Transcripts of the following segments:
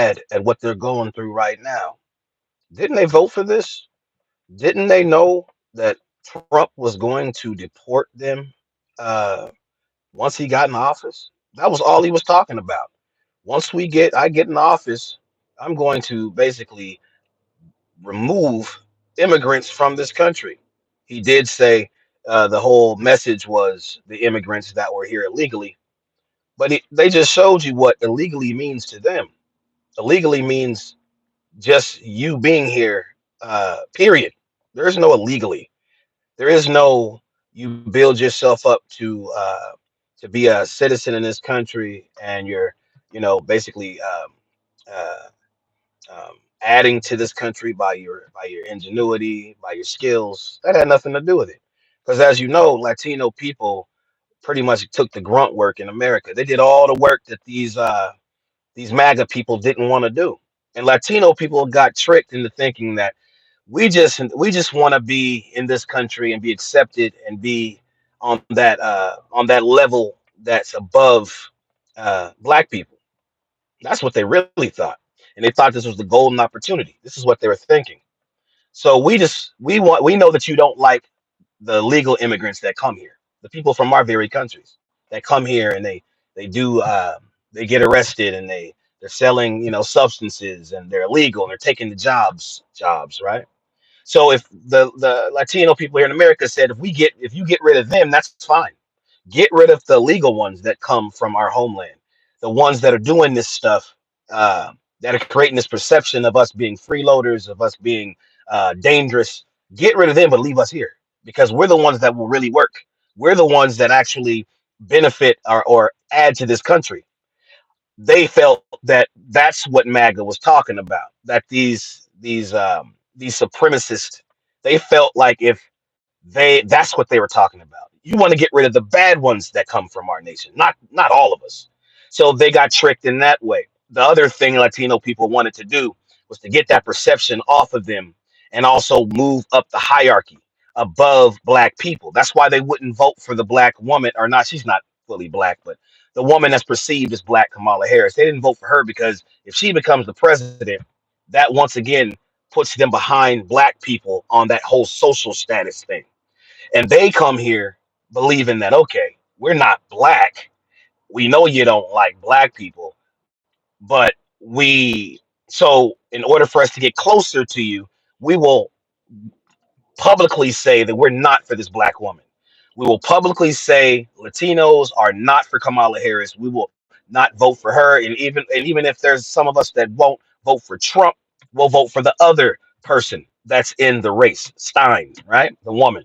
mad at what they're going through right now. Didn't they vote for this? Didn't they know that Trump was going to deport them uh, once he got in office? That was all he was talking about. I get in office, I'm going to basically remove immigrants from this country. He did say the whole message was the immigrants that were here illegally, but they just showed you what illegally means to them. Illegally means just you being here, period. There is no illegally. There is no you build yourself up to be a citizen in this country and you're, basically uh, adding to this country by your ingenuity, by your skills. That had nothing to do with it. Because as you know, Latino people pretty much took the grunt work in America. They did all the work that these MAGA people didn't want to do. And Latino people got tricked into thinking that we just want to be in this country and be accepted and be on that level that's above black people. That's what they really thought, and they thought this was the golden opportunity. This is what they were thinking. So we know that you don't like the legal immigrants that come here, the people from our very countries that come here and they do they get arrested and they're selling substances and they're illegal and they're taking the jobs, right? So if the Latino people here in America said if you get rid of them, that's fine. Get rid of the legal ones that come from our homeland, the ones that are doing this stuff, that are creating this perception of us being freeloaders, of us being dangerous. Get rid of them, but leave us here because we're the ones that will really work. We're the ones that actually benefit or add to this country. They felt that that's what MAGA was talking about. That these supremacists, they felt like if that's what they were talking about. You want to get rid of the bad ones that come from our nation, not all of us. So they got tricked in that way. The other thing Latino people wanted to do was to get that perception off of them and also move up the hierarchy above black people. That's why they wouldn't vote for the black woman, or not. She's not fully black, but the woman that's perceived as black, Kamala Harris. They didn't vote for her because if she becomes the president, that once again puts them behind black people on that whole social status thing. And they come here believing that, okay, we're not black. We know you don't like black people, but in order for us to get closer to you, we will publicly say that we're not for this black woman. We will publicly say Latinos are not for Kamala Harris. We will not vote for her. And even if there's some of us that won't vote for Trump, we'll vote for the other person that's in the race, Stein, right? The woman.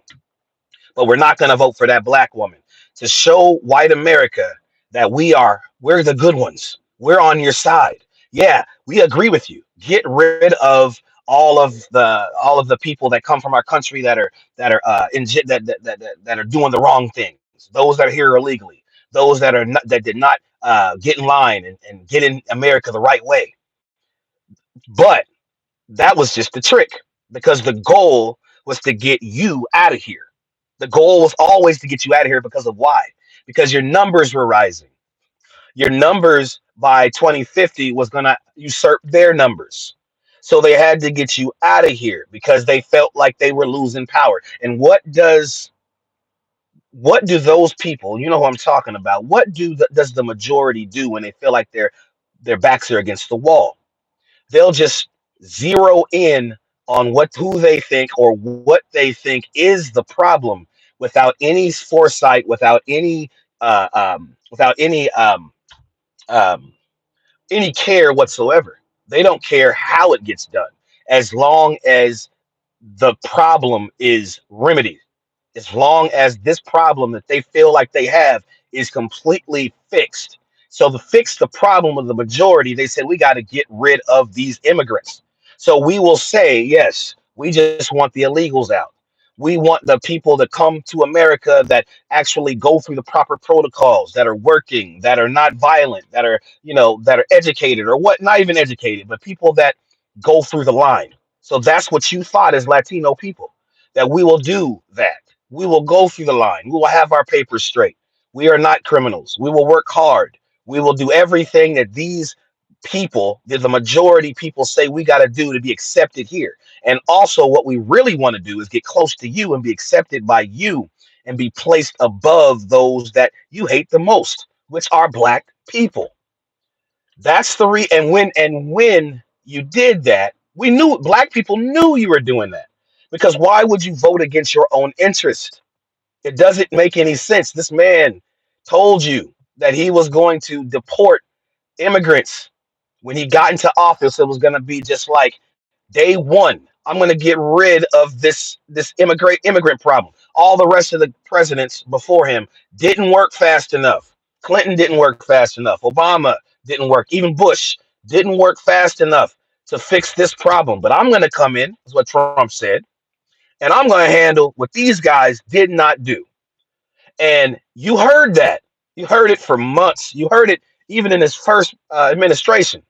But we're not going to vote for that black woman to show white America that we're the good ones. We're on your side. Yeah, we agree with you. Get rid of all of the people that come from our country that are doing the wrong things. Those that are here illegally. Those that did not get in line and get in America the right way. But that was just the trick because the goal was to get you out of here. The goal was always to get you out of here because of why? Because your numbers were rising. Your numbers by 2050 was going to usurp their numbers. So they had to get you out of here because they felt like they were losing power. And what do those people, you know who I'm talking about, does the majority do when they feel like their backs are against the wall? They'll just zero in on what who they think or what they think is the problem without any foresight, without any care whatsoever. They don't care how it gets done, as long as the problem is remedied, as long as this problem that they feel like they have is completely fixed. So to fix the problem of the majority, they said we got to get rid of these immigrants. So we will say, yes, we just want the illegals out. We want the people that come to America that actually go through the proper protocols, that are working, that are not violent, that are educated or what, not even educated, but people that go through the line. So that's what you thought as Latino people, that we will do that. We will go through the line. We will have our papers straight. We are not criminals. We will work hard. We will do everything that these people, the majority people say we got to do to be accepted here. And also, what we really want to do is get close to you and be accepted by you and be placed above those that you hate the most, which are black people. That's the and when you did that, we knew black people knew you were doing that. Because why would you vote against your own interest? It doesn't make any sense. This man told you that he was going to deport immigrants when he got into office. It was going to be just like day one. I'm going to get rid of this immigrant problem. All the rest of the presidents before him didn't work fast enough. Clinton didn't work fast enough. Obama didn't work. Even Bush didn't work fast enough to fix this problem. But I'm going to come in, is what Trump said, and I'm going to handle what these guys did not do. And you heard that. You heard it for months. You heard it even in his first administration,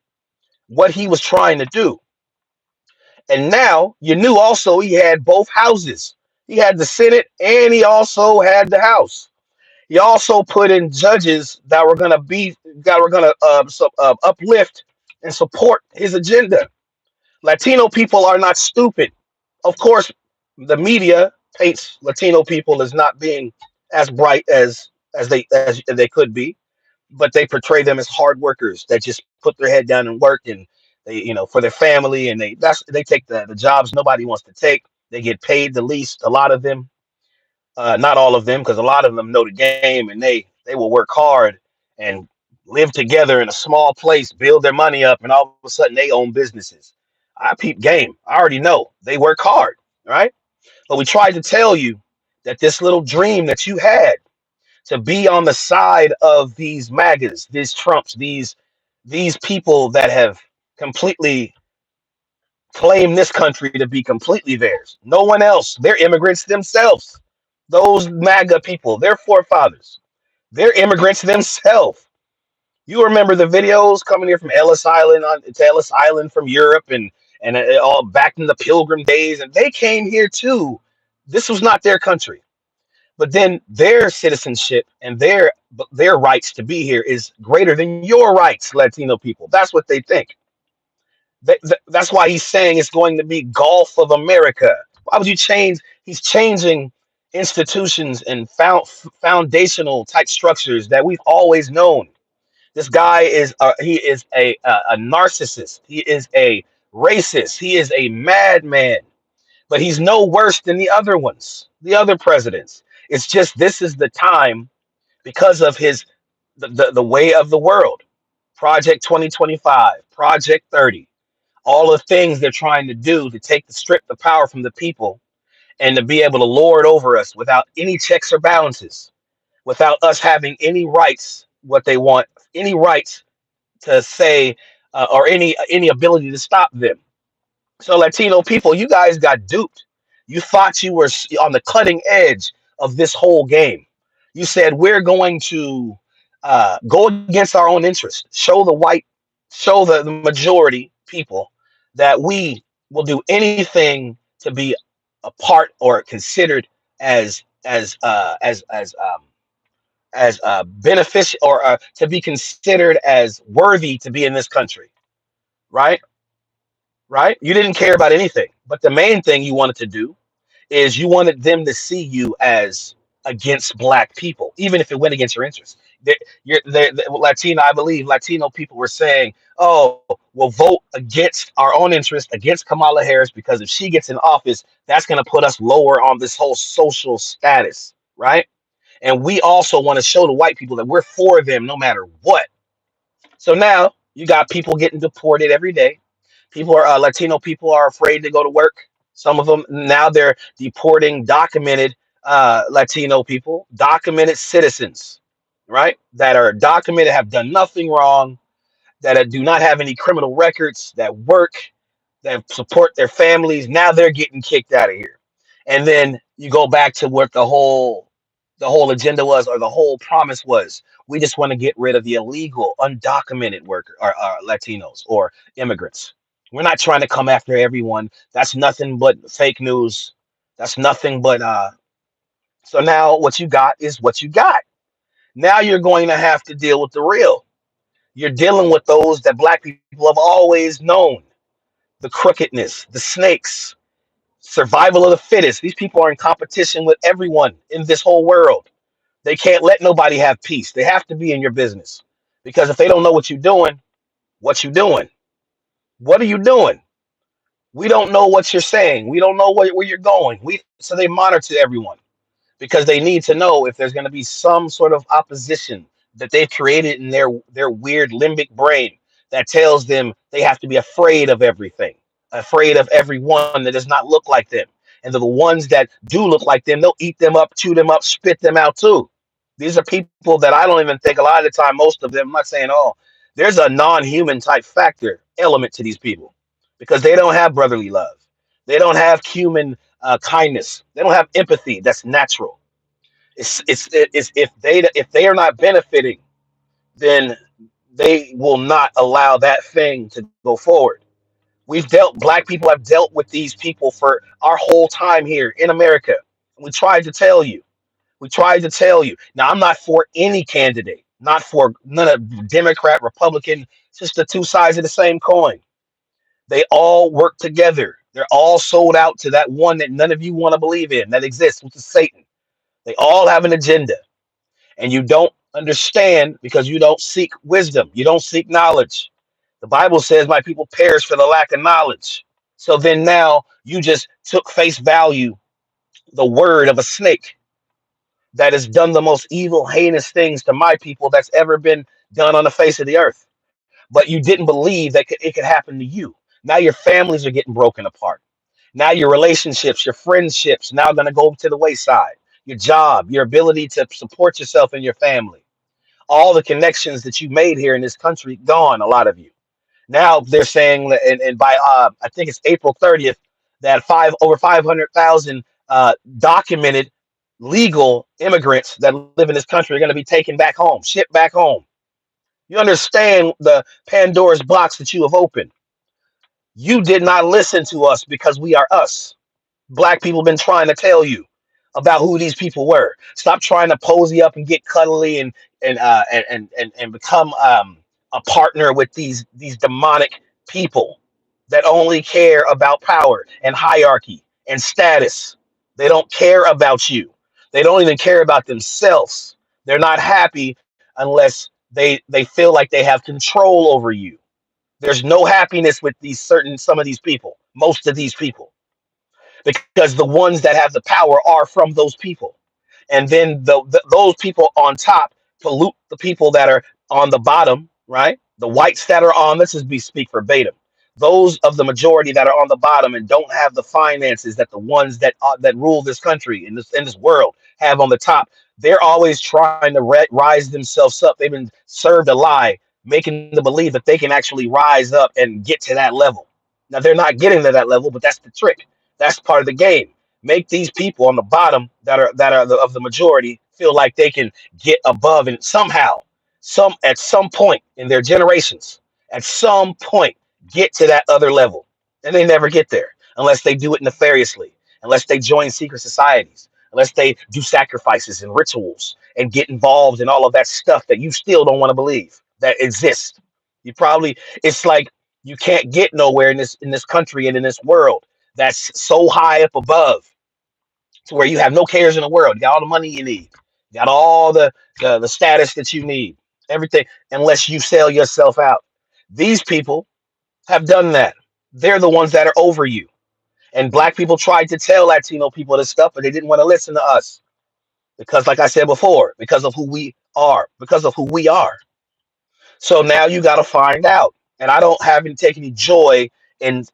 what he was trying to do. And now you knew also he had both houses. He had the Senate and he also had the House. He also put in judges that were going to uplift and support his agenda. Latino people are not stupid. Of course, the media paints Latino people as not being as bright as they could be, but they portray them as hard workers that just put their head down and work, and they, for their family, and they take the jobs nobody wants to take. They get paid the least. A lot of them, not all of them, because a lot of them know the game, and they will work hard and live together in a small place, build their money up, and all of a sudden they own businesses. I peep game. I already know they work hard, right? But we tried to tell you that this little dream that you had to be on the side of these MAGAs, these Trumps, these people that have completely claimed this country to be completely theirs. No one else. They're immigrants themselves. Those MAGA people, their forefathers, they're immigrants themselves. You remember the videos coming here from Ellis Island to Ellis Island from Europe, and all back in the Pilgrim days, and they came here too. This was not their country. But then their citizenship and their rights to be here is greater than your rights, Latino people. That's what they think. That's why he's saying it's going to be Gulf of America. Why would you change? He's changing institutions and foundational type structures that we've always known. This guy is he is a narcissist. He is a racist. He is a madman. But he's no worse than the other ones, the other presidents. It's just this is the time because of the way of the world. Project 2025, Project 30, all the things they're trying to do to strip the power from the people and to be able to lord over us without any checks or balances, without us having any rights, what they want, any rights to say, or any ability to stop them. So Latino people, you guys got duped. You thought you were on the cutting edge of this whole game. You said we're going to go against our own interest, show the majority people that we will do anything to be a part or considered as beneficial, or to be considered as worthy to be in this country, right? Right? You didn't care about anything. But the main thing you wanted to do is you wanted them to see you as against black people, even if it went against your interests. Latino, I believe Latino people were saying, oh, we'll vote against our own interest, against Kamala Harris, because if she gets in office, that's going to put us lower on this whole social status, right? And we also want to show the white people that we're for them no matter what. So now you got people getting deported every day. People are Latino people are afraid to go to work. Some of them now they're deporting documented Latino people, documented citizens, right? That are documented, have done nothing wrong, that do not have any criminal records, that work, that support their families. Now they're getting kicked out of here. And then you go back to what the whole agenda was, or the whole promise was. We just want to get rid of the illegal, undocumented worker, or Latinos or immigrants. We're not trying to come after everyone. That's nothing but fake news. That's nothing but so now what you got is what you got. Now you're going to have to deal with the real. You're dealing with those that black people have always known, the crookedness, the snakes, survival of the fittest. These people are in competition with everyone in this whole world. They can't let nobody have peace. They have to be in your business because if they don't know what you doing? What are you doing? We don't know what you're saying. We don't know where you're going. So they monitor everyone because they need to know if there's going to be some sort of opposition that they've created in their weird limbic brain that tells them they have to be afraid of everything, afraid of everyone that does not look like them. And the ones that do look like them, they'll eat them up, chew them up, spit them out too. These are people that I don't even think a lot of the time, most of them, I'm not saying all, there's a non-human type factor element to these people because they don't have brotherly love. They don't have human kindness. They don't have empathy that's natural. It's if they are not benefiting, then they will not allow that thing to go forward. Black people have dealt with these people for our whole time here in America. We tried to tell you. We tried to tell you. Now I'm not for any candidate, not for none of Democrat, Republican. It's just the two sides of the same coin. They all work together. They're all sold out to that one that none of you want to believe in that exists, which is Satan. They all have an agenda, and you don't understand because you don't seek wisdom. You don't seek knowledge. The Bible says, "My people perish for the lack of knowledge." So then now you just took face value the word of a snake that has done the most evil, heinous things to my people that's ever been done on the face of the earth. But you didn't believe that it could happen to you. Now your families are getting broken apart. Now your relationships, your friendships, now going to go to the wayside. Your job, your ability to support yourself and your family, all the connections that you made here in this country gone. A lot of you now they're saying that, and by I think it's April 30th, that over 500,000 documented legal immigrants that live in this country are going to be taken back home, shipped back home. You understand the Pandora's box that you have opened. You did not listen to us because we are us. Black people been trying to tell you about who these people were. Stop trying to posy up and get cuddly and become a partner with these demonic people that only care about power and hierarchy and status. They don't care about you. They don't even care about themselves. They're not happy unless they feel like they have control over you. There's no happiness with some of these people, most of these people, because the ones that have the power are from those people, and then those people on top pollute the people that are on the bottom, right? The whites that are on, let's just be speak verbatim, those of the majority that are on the bottom and don't have the finances that the ones that rule this country in this world have on the top. They're always trying to rise themselves up. They've been served a lie, making them believe that they can actually rise up and get to that level. Now they're not getting to that level, but that's the trick. That's part of the game. Make these people on the bottom of the majority feel like they can get above and somehow, at some point in their generations, at some point, get to that other level. And they never get there unless they do it nefariously, unless they join secret societies, unless they do sacrifices and rituals and get involved in all of that stuff that you still don't want to believe that exists. You probably it's like you can't get nowhere in this country and in this world that's so high up above to where you have no cares in the world. You got all the money you need. You got all the status that you need. Everything, unless you sell yourself out. These people have done that. They're the ones that are over you. And black people tried to tell Latino people this stuff, but they didn't want to listen to us because, like I said before, because of who we are, because of who we are. So now you got to find out. And I don't have any take any joy in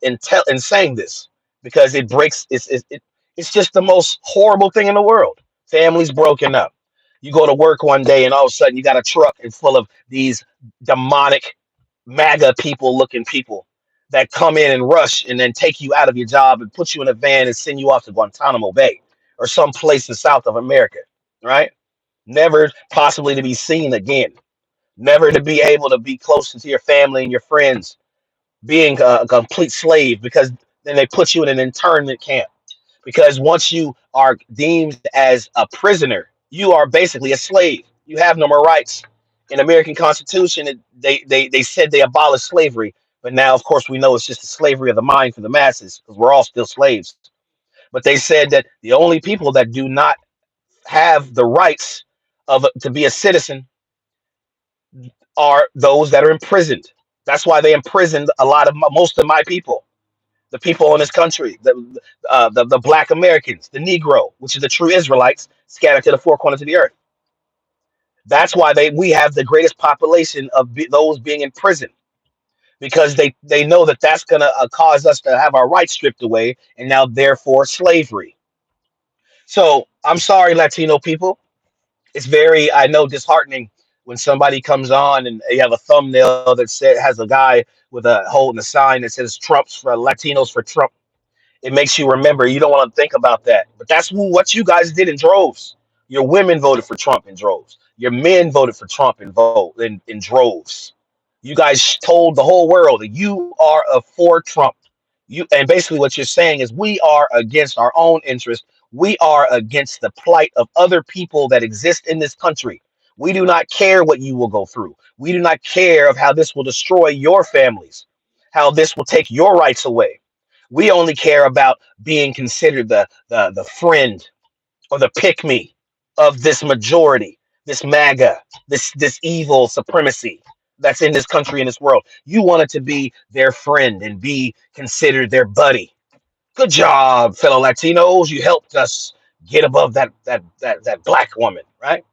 saying this because it breaks. It's just the most horrible thing in the world. Families broken up. You go to work one day and all of a sudden you got a truck and full of these demonic MAGA people looking people that come in and rush and then take you out of your job and put you in a van and send you off to Guantanamo Bay or some place in South of America, right? Never possibly to be seen again, never to be able to be close to your family and your friends, being a complete slave because then they put you in an internment camp. Because once you are deemed as a prisoner, you are basically a slave. You have no more rights In American Constitution, they said they abolished slavery, but now, of course, we know it's just the slavery of the mind for the masses because we're all still slaves. But they said that the only people that do not have the rights of to be a citizen are those that are imprisoned. That's why they imprisoned a lot of most of my people, the people in this country, the Black Americans, the Negro, which is the true Israelites scattered to the four corners of the earth. That's why we have the greatest population of those being in prison because they know that that's going to cause us to have our rights stripped away and now therefore slavery. So I'm sorry, Latino people. It's very, I know, disheartening when somebody comes on and you have a thumbnail that has a guy with a holding a sign that says Trump's for Latinos for Trump. It makes you remember you don't want to think about that. But that's what you guys did in droves. Your women voted for Trump in droves. Your men voted for Trump in droves. You guys told the whole world that you are for Trump. You and basically what you're saying is we are against our own interest. We are against the plight of other people that exist in this country. We do not care what you will go through. We do not care of how this will destroy your families, how this will take your rights away. We only care about being considered the friend or the pick me of this majority, this MAGA, this evil supremacy that's in this country and this world. You wanted to be their friend and be considered their buddy. Good job, fellow Latinos. You helped us get above that black woman, right?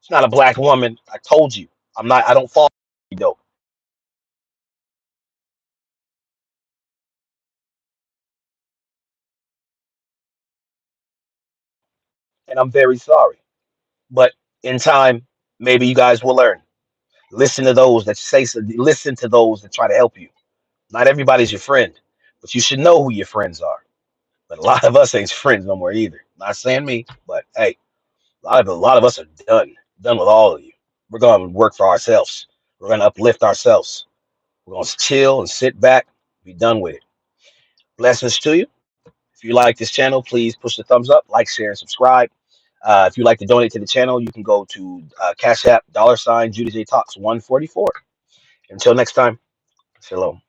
It's not a black woman. I told you. I don't fall dope. And I'm very sorry. But in time, maybe you guys will learn. Listen to those that say so. Listen to those that try to help you. Not everybody's your friend, but you should know who your friends are. But a lot of us ain't friends no more either. Not saying me, but hey, a lot of us are done with all of you. We're gonna work for ourselves. We're gonna uplift ourselves. We're gonna chill and sit back, be done with it. Blessings to you. If you like this channel, please push the thumbs up, like, share, and subscribe. If you'd like to donate to the channel, you can go to Cash App, $, Judah J Talks 144. Until next time, shalom.